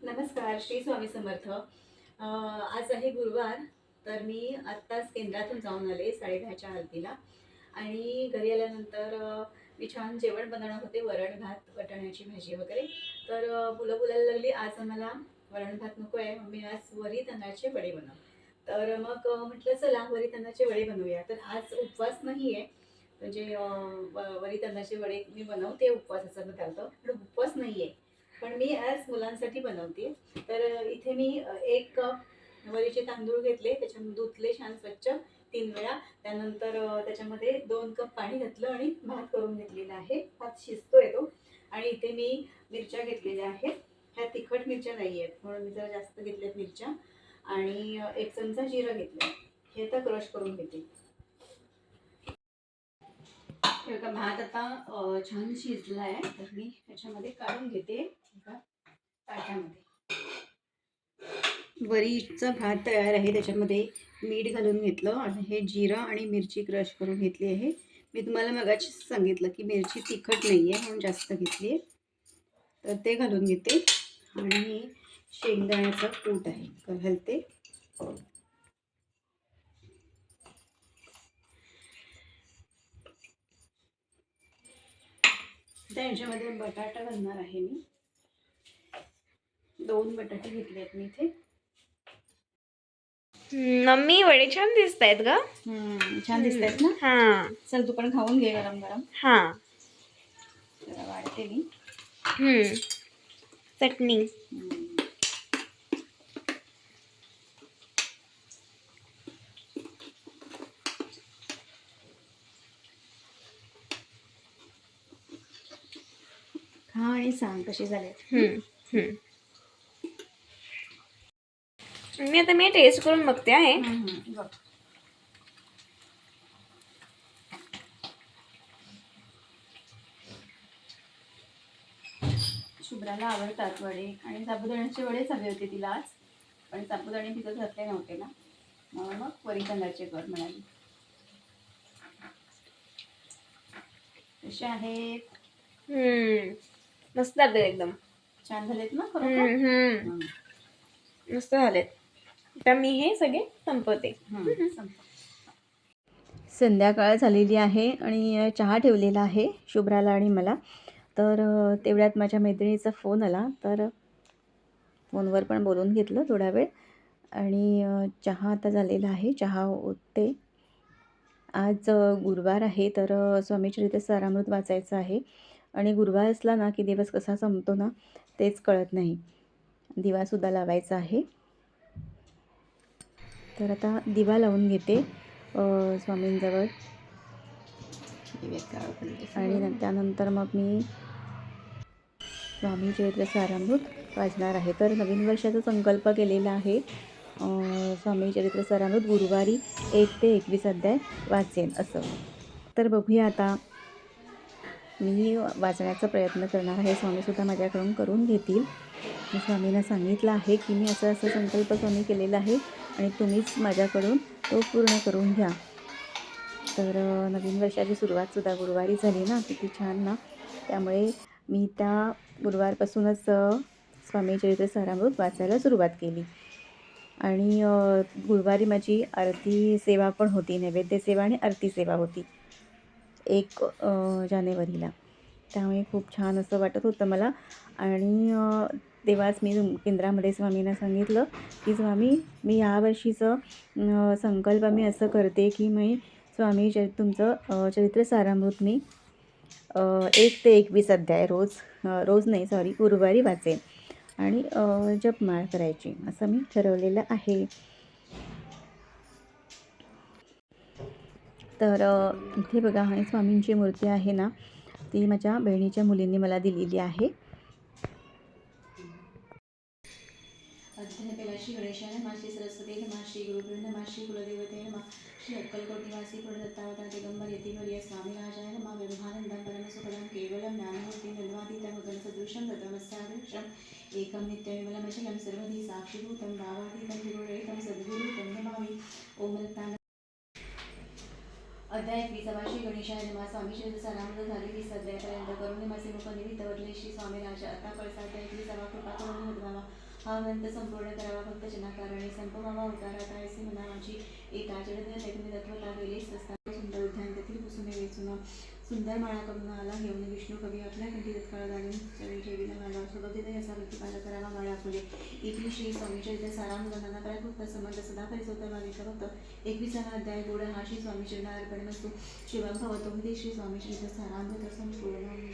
नमस्कार, श्री स्वामी समर्थ. आज आहे गुरुवार. तर मी आत्ताच केंद्रातून जाऊन आले 10:30च्या आरतीला आणि घरी आल्यानंतर मी छान जेवण बनवणार होते, वरण भात, वाटाण्याची भाजी वगैरे. तर मुलं बोलायला लागली, आज आम्हाला वरण भात नको आहे, मम्मी आज वरी तांदळाचे वडे बनव. तर मग म्हटलं चला वरी तांदळाचे वडे बनवूया. तर आज उपवास नाही आहे, म्हणजे वरी तांदळाचे वडे मी बनवते उपवासाचा पदार्थ, पण उपवास नाही आहे. पण मी आज मुलांसाठी बनवते. तर इथे मी 1 कप वरीचे तांदूळ घेतले, त्याच्यामध्ये धुतले छान स्वच्छ 3 वेळा. त्यानंतर त्याच्यामध्ये 2 कप पाणी घातलं आणि भात करून घेतलेला आहे. भात शिजतोय तो. आणि इथे मी मिरच्या घेतलेल्या आहेत. ह्या तिखट मिरच्या नाही आहेत, म्हणून मी जरा जास्त घेतल्यात मिरच्या. आणि 1 चमचा जिरं घेतलं. हे आता क्रश करून घेते. हे बघा भात आता छान शिजला आहे, तर मी त्याच्यामध्ये काढून घेते एका ताटामध्ये. वरीचा भात तयार आहे, त्याच्यामध्ये मीठ घालून घेतलं आणि हे जिरं आणि मिरची क्रश करून घेतली आहे. मी तुम्हाला मगाशीच सांगितलं की मिरची तिखट नाही आहे म्हणून जास्त घेतली आहे. तर ते घालून घेते आणि शेंगदाण्याचं कूट आहे घालते. त्याच्यामध्ये बटाटा घालणार आहे मी. 2 बटाटे घेतले आहेत मी इथे. मम्मी वडे छान दिसत आहेत ग. छान दिसत आहेत ना. हा चल तू पण खाऊन घे गरम गरम. हा जरा वाढते मी. चटणी. खा आणि सांग कसे झालेत. मी टेस्ट करून बघते आहे. बघ. शुभ्राला आवडतात वडे आणि साबुदाण्याचे वडेच हवे होते तिला आज, पण साबुदाणे तिथं घातले नव्हते ना, म्हणून मग वरी तांदळाचे कर म्हणाली. कसे आहेत? मस्त झाले एकदम. छान झालेत ना खरोखर. मस्त झालेत. तर मी हे सगळे संपवते. संध्याकाळ झालेली आहे आणि चहा ठेवलेला आहे शुभ्राला आणि मला. तर तेवढ्यात माझ्या मैत्रिणीचा फोन आला, तर फोनवर पण बोलून घेतलं थोडा वेळ आणि चहा आता झालेला आहे, चहा ओतते. आज गुरुवार आहे, तर स्वामीचरित्र सारामृत वाचायचं आहे आणि गुरुवार असला ना की दिवस कसा संपतो ना तेच कळत नाही. दिवासुद्धा लावायचा आहे. तर आता दिवा लावून घेते स्वामींजवळ आणि त्यानंतर मग मी स्वामी चरित्र सारामृत वाचणार आहे. तर नवीन वर्षाचा संकल्प केलेला आहे, स्वामी चरित्र सारामृत गुरुवारी 1 ते 21 अध्याय वाचेन असं. तर बघूया आता, मी वाचण्याचा प्रयत्न करणार आहे. स्वामीसुद्धा माझ्याकडून करून घेतील. मी स्वामींना सांगितलं आहे की मी असं संकल्प स्वामी केलेला आहे आणि तुम्हीच माझ्याकडून तो पूर्ण करून घ्या. तर नवीन वर्षाची सुरुवातसुद्धा गुरुवारी झाली ना, किती छान ना. त्यामुळे मी त्या गुरुवारपासूनच स्वामी चरित्र सारामृत वाचायला सुरुवात केली. आणि गुरुवारी माझी आरती सेवा पण होती, नैवेद्य सेवा आणि आरती सेवा होती 1 जानेवारीला. त्यामुळे खूप छान असं वाटत होतं मला. आणि तेव्हाच मी केंद्रामध्ये स्वामींना सांगितलं की स्वामी, मी यावर्षीचं संकल्प मी असं करते की मी स्वामी तुमचं चरित्र सारामृत मी 1 ते 21 अध्याय रोज नाही सॉरी गुरुवारी वाचेन आणि जपमाळ करायची असं मी ठरवलेलं आहे. तर इथे बघा, ही स्वामींची मूर्ती आहे ना, ती माझ्या बहिणीच्या मुलींनी मला दिलेली आहे. पहिला श्री गणेशाय नमः, श्री सरस्वती नमः, श्री गुरुभ्यो नमः, श्री कुलदेवते नमः, श्री अक्कलकोट निवासी पुरदत्तावतार दिगंबर यतिवर्य स्वामीराजाय नमः. व्यवहानंदं परमसुखदं केवलं ज्ञानमूर्तिं निर्वादितं गगनसदृशं गतमस्यादृशम् एकं नित्यविमलमचलं सर्वधी साक्षीभूतं भावातीतं विगुणरहितं सद्गुरु तं नमामि. ओम रत्नानं अध्याय 21 श्री गणेशाय नमः. स्वामी चरित्र सारामृत झाले 20 अध्यायापर्यंत. करुणिमाचे मुख निमित्त वरले श्री स्वामीराज. आता कळसा अध्याय 21 कृपा करून मधवावा. हा ग्रंथ संपूर्ण करावा भक्त जनाकारणे संपवावा अवतारात ऐसे म्हणा माझी एका जडद लेखनी तत्वता गेलेच असता सुंदर उद्यान तेथील कुसुमे वेचून सुंदर माळा करून आला घेऊन विष्णू कवी आपल्या कंठी तत्काळ घालून चरणी ठेविला माला सुगतीत यसा पाला करावा माळा फुले इथली श्री स्वामी चरित्र सारांगणांना प्रायभुक्त संबंध सदा परिसोत्तर भाविका भक्त 21 अध्याय गोड हा श्री स्वामी चरण अर्पण वस्तू शिवम भवतो श्री स्वामी चरित्र सारामृत संपूर्ण.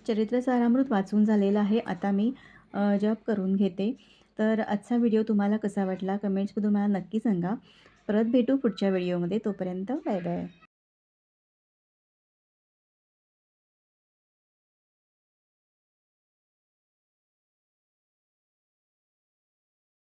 चरित्र सारामृत वाचून झालेलं आहे. आता मी जप करून घेते. तर आजचा व्हिडिओ तुम्हाला कसा वाटला कमेंट्समधून मला नक्की सांगा. परत भेटू पुढच्या व्हिडिओमध्ये. तोपर्यंत बाय बाय.